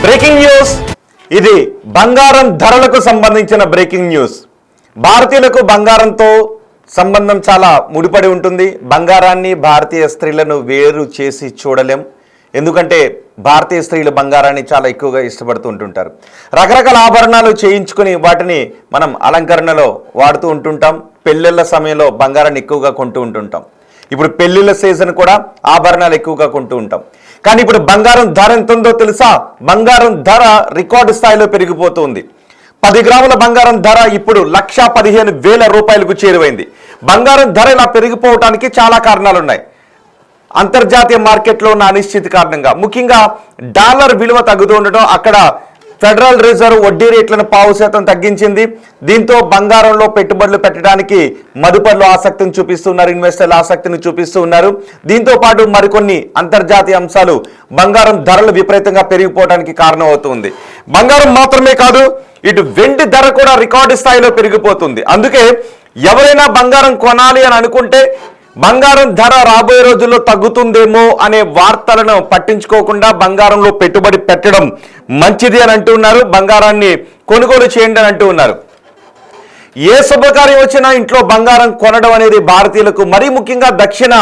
Breaking news. ఇది బంగారం ధరలకు సంబంధించిన బ్రేకింగ్ న్యూస్. భారతీయులకు బంగారంతో సంబంధం చాలా ముడిపడి ఉంటుంది. బంగారాన్ని భారతీయ స్త్రీలను వేరు చేసి చూడలేం. ఎందుకంటే భారతీయ స్త్రీలు బంగారాన్ని చాలా ఎక్కువగా ఇష్టపడుతూ ఉంటుంటారు. రకరకాల ఆభరణాలు చేయించుకుని వాటిని మనం అలంకరణలో వాడుతూ ఉంటుంటాం. పెళ్ళిళ్ళ సమయంలో బంగారాన్ని ఎక్కువగా కొంటూ ఉంటుంటాం. ఇప్పుడు పెళ్లిళ్ళ సీజన్ కూడా ఆభరణాలు ఎక్కువగా కొంటూ ఉంటాం. కానీ ఇప్పుడు బంగారం ధర ఎంత ఉందో తెలుసా? బంగారం ధర రికార్డు స్థాయిలో పెరిగిపోతుంది. 10 గ్రాముల బంగారం ధర ఇప్పుడు 1,15,000 రూపాయలకు చేరువైంది. బంగారం ధర ఇలా పెరిగిపోవడానికి చాలా కారణాలు ఉన్నాయి. అంతర్జాతీయ మార్కెట్లో ఉన్న అనిశ్చితి కారణంగా, ముఖ్యంగా డాలర్ విలువ తగ్గుతూ ఉండటం, అక్కడ ఫెడరల్ రిజర్వ్ వడ్డీ రేట్లను 0.5% తగ్గించింది. దీంతో బంగారంలో పెట్టుబడులు పెట్టడానికి మదుపర్లు ఆసక్తిని చూపిస్తున్నారు, ఇన్వెస్టర్లు ఆసక్తిని చూపిస్తూ ఉన్నారు. దీంతో పాటు మరికొన్ని అంతర్జాతీయ అంశాలు బంగారం ధరలు విపరీతంగా పెరిగిపోవడానికి కారణం అవుతుంది. బంగారం మాత్రమే కాదు, ఇటు వెండి ధర కూడా రికార్డు స్థాయిలో పెరిగిపోతుంది. అందుకే ఎవరైనా బంగారం కొనాలి అని అనుకుంటే బంగారం ధర రాబోయే రోజుల్లో తగ్గుతుందేమో అనే వార్తలను పట్టించుకోకుండా బంగారంలో పెట్టుబడి పెట్టడం మంచిది అని అంటున్నారు. బంగారాన్ని కొనుగోలు చేయండి అని అంటూ ఉన్నారు. ఏ శుభకార్యం వచ్చినా ఇంట్లో బంగారం కొనడం అనేది భారతీయులకు, మరీ ముఖ్యంగా దక్షిణ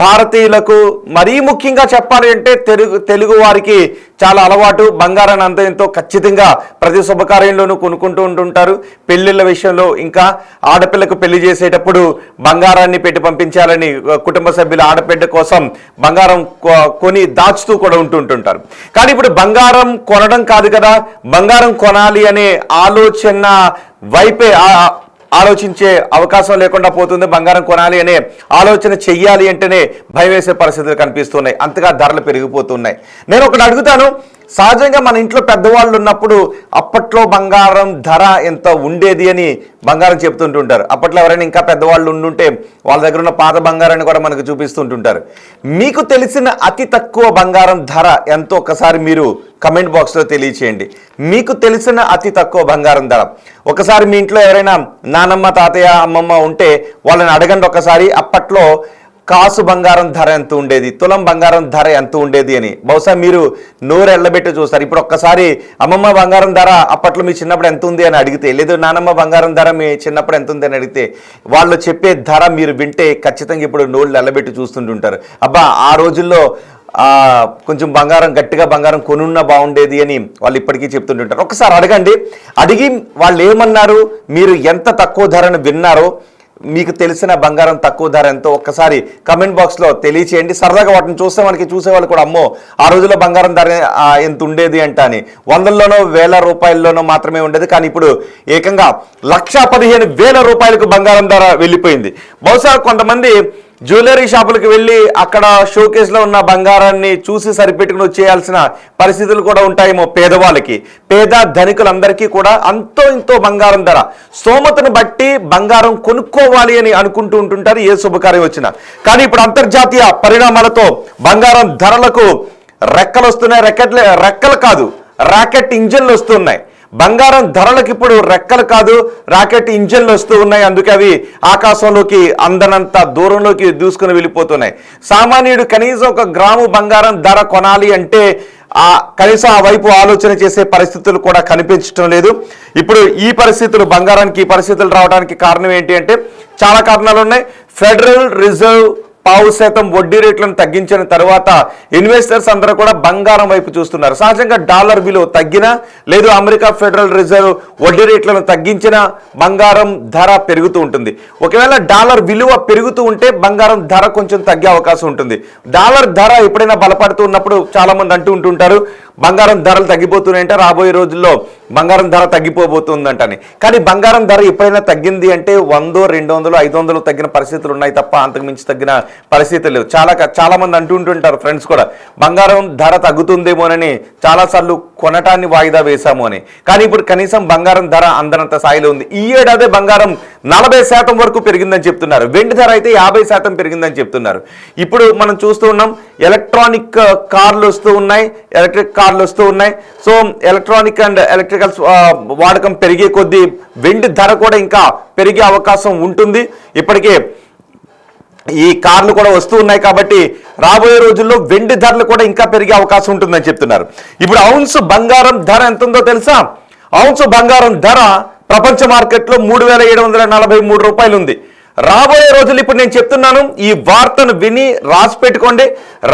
భారతీయులకు, మరీ ముఖ్యంగా చెప్పాలి అంటే తెలుగు వారికి చాలా అలవాటు. బంగారాన్ని అంత ఎంతో ఖచ్చితంగా ప్రతి శుభకార్యంలోనూ కొనుక్కుంటూ ఉంటుంటారు. పెళ్లిళ్ళ విషయంలో, ఇంకా ఆడపిల్లకు పెళ్లి చేసేటప్పుడు బంగారాన్ని పెట్టి పంపించాలని కుటుంబ సభ్యులు ఆడపిల్ల కోసం బంగారం కొని దాచుతూ కూడా ఉంటుంటారు. కానీ ఇప్పుడు బంగారం కొనడం కాదు కదా, బంగారం కొనాలి అనే ఆలోచన వైపే ఆలోచించే అవకాశం లేకుండా పోతుంది. బంగారం కొనాలి అనే ఆలోచన చెయ్యాలి అంటేనే భయం వేసే పరిస్థితులు కనిపిస్తున్నాయి. అంతగా ధరలు పెరిగిపోతున్నాయి. నేను ఒకటి అడుగుతాను, సహజంగా మన ఇంట్లో పెద్దవాళ్ళు ఉన్నప్పుడు అప్పట్లో బంగారం ధర ఎంత ఉండేది అని బంగారం చెప్తుంటుంటారు. అప్పట్లో ఎవరైనా ఇంకా పెద్దవాళ్ళు ఉండుంటే వాళ్ళ దగ్గర ఉన్న పాత బంగారాన్ని కూడా మనకు చూపిస్తుంటుంటారు. మీకు తెలిసిన అతి తక్కువ బంగారం ధర ఎంతో ఒకసారి మీరు కమెంట్ బాక్స్లో తెలియచేయండి. మీకు తెలిసిన అతి తక్కువ బంగారం ధర. ఒకసారి మీ ఇంట్లో ఎవరైనా నానమ్మ, తాతయ్య, అమ్మమ్మ ఉంటే వాళ్ళని అడగండి ఒకసారి, అప్పట్లో కాసు బంగారం ధర ఎంత ఉండేది, తులం బంగారం ధర ఎంత ఉండేది అని. బహుశా మీరు నోరు ఎళ్ళబెట్టి చూస్తారు. ఇప్పుడు ఒక్కసారి అమ్మమ్మ బంగారం ధర అప్పట్లో మీ చిన్నప్పుడు ఎంత ఉంది అని అడిగితే, లేదు నానమ్మ బంగారం ధర మీ చిన్నప్పుడు ఎంత ఉంది అని అడిగితే, వాళ్ళు చెప్పే ధర మీరు వింటే ఖచ్చితంగా ఇప్పుడు నోళ్ళు ఎళ్ళబెట్టి చూస్తుంటుంటారు. అబ్బా ఆ రోజుల్లో కొంచెం బంగారం, గట్టిగా బంగారం కొనున్న బాగుండేది అని వాళ్ళు ఇప్పటికీ చెప్తుంటుంటారు. ఒకసారి అడగండి. అడిగి వాళ్ళు ఏమన్నారు, మీరు ఎంత తక్కువ ధరను విన్నారో, మీకు తెలిసిన బంగారం తక్కువ ధర ఎంతో ఒక్కసారి కమెంట్ బాక్స్లో తెలియచేయండి. సరదాగా వాటిని చూస్తే మనకి చూసేవాళ్ళు కూడా, అమ్మో ఆ రోజుల్లో బంగారం ధర ఎంత ఉండేది అంట అని. 100లోనో 1000 రూపాయల్లోనో మాత్రమే ఉండేది. కానీ ఇప్పుడు ఏకంగా 1,15,000 రూపాయలకు బంగారం ధర వెళ్ళిపోయింది. బహుశా కొంతమంది జ్యువెలరీ షాపులకు వెళ్ళి అక్కడ షోకేస్లో ఉన్న బంగారాన్ని చూసి సరిపెట్టుకుని వచ్చేయాల్సిన పరిస్థితులు కూడా ఉంటాయేమో పేదవాళ్ళకి. పేద ధనికులందరికీ కూడా అంతో ఇంతో బంగారం ధర, స్తోమతను బట్టి బంగారం కొనుక్కోవాలి అని అనుకుంటూ ఉంటుంటారు ఏ శుభకార్యం వచ్చినా. కానీ ఇప్పుడు అంతర్జాతీయ పరిణామాలతో బంగారం ధరలకు రెక్కలు వస్తున్నాయి. రెక్కలు కాదు, రాకెట్ ఇంజన్లు వస్తున్నాయి. బంగారం ధరలకు ఇప్పుడు రెక్కలు కాదు, రాకెట్ ఇంజన్లు వస్తూ ఉన్నాయి. అందుకే అవి ఆకాశంలోకి అందనంత దూరంలోకి దూసుకుని వెళ్ళిపోతున్నాయి. సామాన్యుడు కనీసం 1 గ్రాము బంగారం ధర కొనాలి అంటే కనీసం ఆ వైపు ఆలోచన చేసే పరిస్థితులు కూడా కనిపించడం లేదు. ఇప్పుడు ఈ పరిస్థితులు, బంగారానికి ఈ పరిస్థితులు రావడానికి కారణం ఏంటి అంటే చాలా కారణాలు ఉన్నాయి. ఫెడరల్ రిజర్వ్ 0.5% వడ్డీ రేట్లను తగ్గించిన తర్వాత ఇన్వెస్టర్స్ అందరూ కూడా బంగారం వైపు చూస్తున్నారు. సహజంగా డాలర్ విలువ తగ్గినా, లేదు అమెరికా ఫెడరల్ రిజర్వ్ వడ్డీ రేట్లను తగ్గించిన బంగారం ధర పెరుగుతూ ఉంటుంది. ఒకవేళ డాలర్ విలువ పెరుగుతూ ఉంటే బంగారం ధర కొంచెం తగ్గే అవకాశం ఉంటుంది. డాలర్ ధర ఎప్పుడైనా బలపడుతూ ఉన్నప్పుడు చాలా మంది అంటూ ఉంటుంటారు, బంగారం ధరలు తగ్గిపోతున్నాయంటే రాబోయే రోజుల్లో బంగారం ధర తగ్గిపోబోతుందంటని. కానీ బంగారం ధర ఎప్పుడైనా తగ్గింది అంటే 100, 200, 500 తగ్గిన పరిస్థితులు ఉన్నాయి తప్ప అంతకుమించి తగ్గిన పరిస్థితులు లేవు. చాలా మంది అంటుంటుంటారు, ఫ్రెండ్స్ కూడా, బంగారం ధర తగ్గుతుందేమోనని చాలాసార్లు కొనటాన్ని వాయిదా వేశాము అని. కానీ ఇప్పుడు కనీసం బంగారం ధర అందనంత స్థాయిలో ఉంది. ఈ ఏడాది బంగారం 40% వరకు పెరిగిందని చెప్తున్నారు. వెండి ధర అయితే 50% పెరిగిందని చెప్తున్నారు. ఇప్పుడు మనం చూస్తూ ఉన్నాం, ఎలక్ట్రానిక్ కార్లు వస్తూ ఉన్నాయి, ఎలక్ట్రిక్ కార్లు వస్తూ ఉన్నాయి. సో ఎలక్ట్రానిక్ అండ్ ఎలక్ట్రికల్స్ వాడకం పెరిగే కొద్దీ వెండి ధర కూడా ఇంకా పెరిగే అవకాశం ఉంటుంది. ఇప్పటికే ఈ కార్లు కూడా వస్తూ ఉన్నాయి కాబట్టి రాబోయే రోజుల్లో వెండి ధరలు కూడా ఇంకా పెరిగే అవకాశం ఉంటుందని చెప్తున్నారు. ఇప్పుడు ఔన్స్ బంగారం ధర ఎంత ఉందో తెలుసా? ఔన్స్ బంగారం ధర ప్రపంచ మార్కెట్లో 3,743 రూపాయలు ఉంది. రాబోయే రోజులు ఇప్పుడు నేను చెప్తున్నాను, ఈ వార్తను విని రాసి పెట్టుకోండి.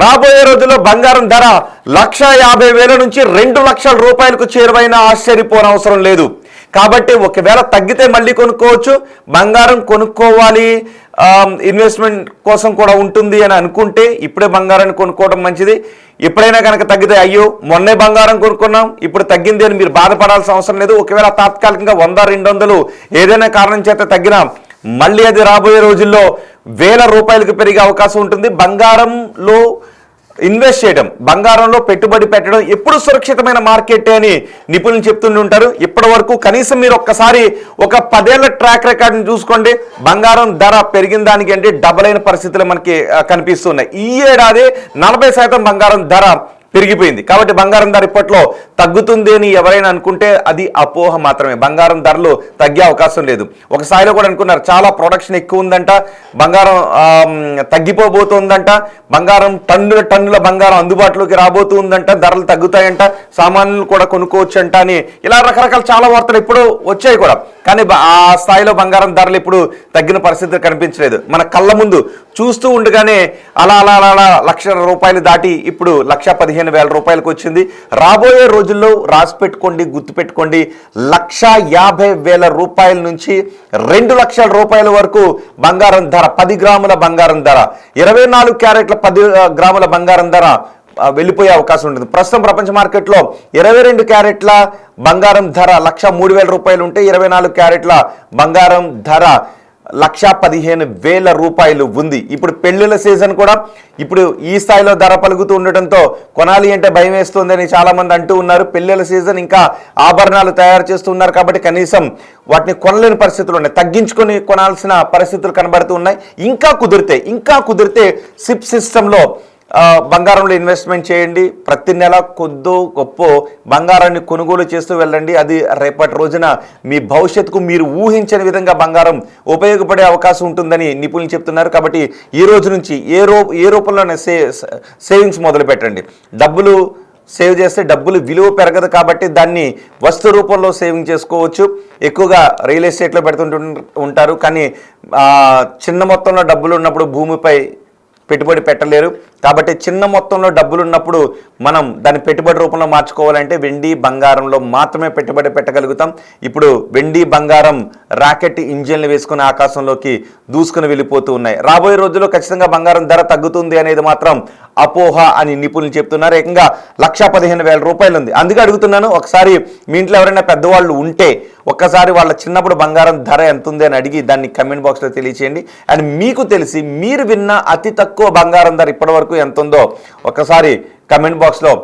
రాబోయే రోజుల్లో బంగారం ధర 1,50,000 నుంచి 2,00,000 రూపాయలకు చేరువైన ఆశ్చర్యపోనవసరం లేదు. కాబట్టి ఒకవేళ తగ్గితే మళ్ళీ కొనుక్కోవచ్చు. బంగారం కొనుక్కోవాలి, ఇన్వెస్ట్మెంట్ కోసం కూడా ఉంటుంది అని అనుకుంటే ఇప్పుడే బంగారాన్ని కొనుక్కోవడం మంచిది. ఎప్పుడైనా కనుక తగ్గితే అయ్యో మొన్నే బంగారం కొనుక్కున్నాం ఇప్పుడు తగ్గింది అని మీరు బాధపడాల్సిన అవసరం లేదు. ఒకవేళ తాత్కాలికంగా 100-200 ఏదైనా కారణం చేత తగ్గినా మళ్ళీ అది రాబోయే రోజుల్లో 1,000 రూపాయలకు పెరిగే అవకాశం ఉంటుంది. బంగారంలో ఇన్వెస్ట్ చేయడం, బంగారంలో పెట్టుబడి పెట్టడం ఎప్పుడు సురక్షితమైన మార్కెట్ అని నిపుణులు చెప్తుంటారు. ఇప్పటి వరకు కనీసం మీరు ఒక్కసారి ఒక 10 ఏళ్ల ట్రాక్ రికార్డుని చూసుకోండి. బంగారం ధర పెరిగిన దానికి అంటే డబల్ అయిన పరిస్థితులు మనకి కనిపిస్తున్నాయి. ఈ ఏడాది 40% బంగారం ధర పెరిగిపోయింది. కాబట్టి బంగారం ధర ఇప్పట్లో తగ్గుతుంది అని ఎవరైనా అనుకుంటే అది అపోహ మాత్రమే. బంగారం ధరలు తగ్గే అవకాశం లేదు. ఒక స్థాయిలో కూడా అనుకున్నారు చాలా ప్రొడక్షన్ ఎక్కువ ఉందంట, బంగారం తగ్గిపోబోతుందంట, బంగారం టన్నుల బంగారం అందుబాటులోకి రాబోతుందంట, ధరలు తగ్గుతాయంట, సామాన్యులు కూడా కొనుక్కోవచ్చు అంట అని ఇలా రకరకాల చాలా వార్తలు ఇప్పుడు వచ్చాయి కూడా. కానీ ఆ స్థాయిలో బంగారం ధరలు ఇప్పుడు తగ్గిన పరిస్థితి కనిపించలేదు. మన కళ్ళ ముందు చూస్తూ ఉండగానే అలా 1,00,000 రూపాయలు దాటి ఇప్పుడు 1,15,000 రూపాయలకు వచ్చింది. రాబోయే రోజుల్లో రాసి పెట్టుకోండి, గుర్తుపెట్టుకోండి, 1,50,000 రూపాయల నుంచి 2,00,000 రూపాయల వరకు బంగారం ధర, 10 గ్రాముల బంగారం ధర, 24 క్యారెట్ల 10 గ్రాముల బంగారం ధర వెళ్ళిపోయే అవకాశం ఉంటుంది. ప్రస్తుతం ప్రపంచ మార్కెట్లో 22 క్యారెట్ల బంగారం ధర 1,03,000 రూపాయలు ఉంటే 24 క్యారెట్ల బంగారం ధర 1,15,000 రూపాయలు ఉంది. ఇప్పుడు పెళ్లిళ్ళ సీజన్ కూడా ఇప్పుడు ఈ స్థాయిలో ధర పలుకుతూ ఉండటంతో కొనాలి అంటే భయం వేస్తుందని చాలా మంది అంటూ ఉన్నారు. పెళ్లిళ్ళ సీజన్ ఇంకా ఆభరణాలు తయారు చేస్తున్నారు కాబట్టి కనీసం వాటిని కొనలేని పరిస్థితులు ఉన్నాయి, తగ్గించుకొని కొనాల్సిన పరిస్థితులు కనబడుతూ ఉన్నాయి. ఇంకా కుదిరితే సిప్ సిస్టంలో బంగారంలో ఇన్వెస్ట్మెంట్ చేయండి. ప్రతి నెల కొద్దో గొప్ప బంగారాన్ని కొనుగోలు చేస్తూ వెళ్ళండి. అది రేపటి రోజున మీ భవిష్యత్తుకు మీరు ఊహించని విధంగా బంగారం ఉపయోగపడే అవకాశం ఉంటుందని నిపుణులు చెప్తున్నారు. కాబట్టి ఈ రోజు నుంచి ఏ రూపంలోనే సేవింగ్స్ మొదలు పెట్టండి. డబ్బులు సేవ్ చేస్తే డబ్బులు విలువ పెరగదు కాబట్టి దాన్ని వస్తు రూపంలో సేవింగ్ చేసుకోవచ్చు. ఎక్కువగా రియల్ ఎస్టేట్లో ఉంటారు కానీ చిన్న మొత్తంలో డబ్బులు ఉన్నప్పుడు భూమిపై పెట్టుబడి పెట్టలేరు. కాబట్టి చిన్న మొత్తంలో డబ్బులు ఉన్నప్పుడు మనం దాన్ని పెట్టుబడి రూపంలో మార్చుకోవాలంటే వెండి బంగారంలో మాత్రమే పెట్టుబడి పెట్టగలుగుతాం. ఇప్పుడు వెండి బంగారం రాకెట్ ఇంజిన్లు వేసుకుని ఆకాశంలోకి దూసుకుని వెళ్ళిపోతూ ఉన్నాయి. రాబోయే రోజుల్లో ఖచ్చితంగా బంగారం ధర తగ్గుతుంది అనేది మాత్రం అపోహ అని నిపుణులు చెప్తున్నారు. ఏకంగా 1,15,000 రూపాయలు ఉంది. అందుకే అడుగుతున్నాను, ఒకసారి మీ ఇంట్లో ఎవరైనా పెద్దవాళ్ళు ఉంటే ఒక్కసారి వాళ్ళ చిన్నప్పుడు బంగారం ధర ఎంత ఉంది అని అడిగి దాన్ని కమెంట్ బాక్స్లో తెలియచేయండి. అండ్ మీకు తెలిసి మీరు విన్న అతి తక్కువ బంగారం ధర ఇప్పటి వరకు ఎంత ఉందో ఒకసారి కమెంట్ బాక్స్లో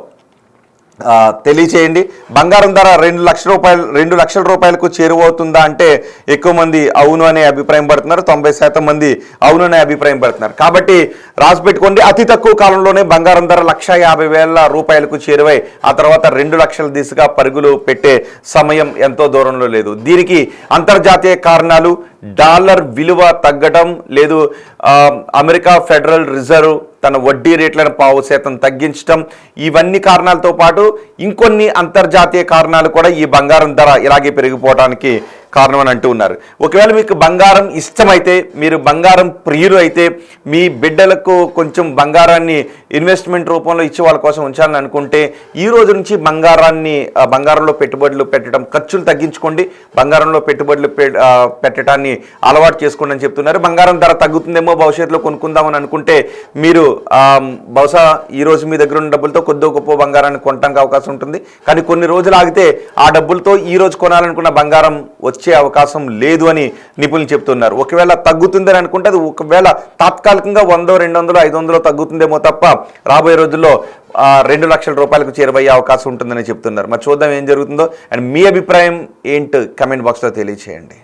తెలియచేయండి. బంగారం ధర 2,00,000 రూపాయలకు చేరువవుతుందా అంటే ఎక్కువ మంది అవును అనే అభిప్రాయం పడుతున్నారు. 90% మంది అవును అనే అభిప్రాయం పడుతున్నారు. కాబట్టి రాసి పెట్టుకోండి, అతి తక్కువ కాలంలోనే బంగారం ధర 1,50,000 రూపాయలకు చేరువై ఆ తర్వాత 2,00,000 దిశగా పరుగులు పెట్టే సమయం ఎంతో దూరంలో లేదు. దీనికి అంతర్జాతీయ కారణాలు, డాలర్ విలువ తగ్గడం లేదు, అమెరికా ఫెడరల్ రిజర్వ్ తన వడ్డీ రేట్లను 0.5% తగ్గించడం, ఇవన్నీ కారణాలతో పాటు ఇంకొన్ని అంతర్జాతీయ కారణాలు కూడా ఈ బంగారం ధర ఇలాగే పెరిగిపోవడానికి కారణం అని అంటూ ఉన్నారు. ఒకవేళ మీకు బంగారం ఇష్టమైతే, మీరు బంగారం ప్రియులు అయితే, మీ బిడ్డలకు కొంచెం బంగారాన్ని ఇన్వెస్ట్మెంట్ రూపంలో ఇచ్చి వాళ్ళ కోసం ఉంచాలని అనుకుంటే ఈ రోజు నుంచి బంగారంలో పెట్టుబడులు పెట్టడం, ఖర్చులు తగ్గించుకోండి, బంగారంలో పెట్టుబడులు పెట్టడాన్ని అలవాటు చేసుకోండి అని చెప్తున్నారు. బంగారం ధర తగ్గుతుందేమో భవిష్యత్తులో కొనుక్కుందామని అనుకుంటే మీరు బహుశా ఈ రోజు మీ దగ్గర ఉన్న డబ్బులతో కొద్దో గొప్ప బంగారాన్ని కొనడానికి అవకాశం ఉంటుంది. కానీ కొన్ని రోజులు ఆగితే ఆ డబ్బులతో ఈ రోజు కొనాలనుకున్న బంగారం వచ్చే అవకాశం లేదు అని నిపుణులు చెప్తున్నారు. ఒకవేళ తగ్గుతుందని అనుకుంటే అది ఒకవేళ తాత్కాలికంగా 100, 200, 500 తగ్గుతుందేమో తప్ప రాబోయే రోజుల్లో 2,00,000 రూపాయలకు చేరువయ్యే అవకాశం ఉంటుందని చెప్తున్నారు. మరి చూద్దాం ఏం జరుగుతుందో. అండ్ మీ అభిప్రాయం ఏంటి కమెంట్ బాక్స్లో తెలియచేయండి.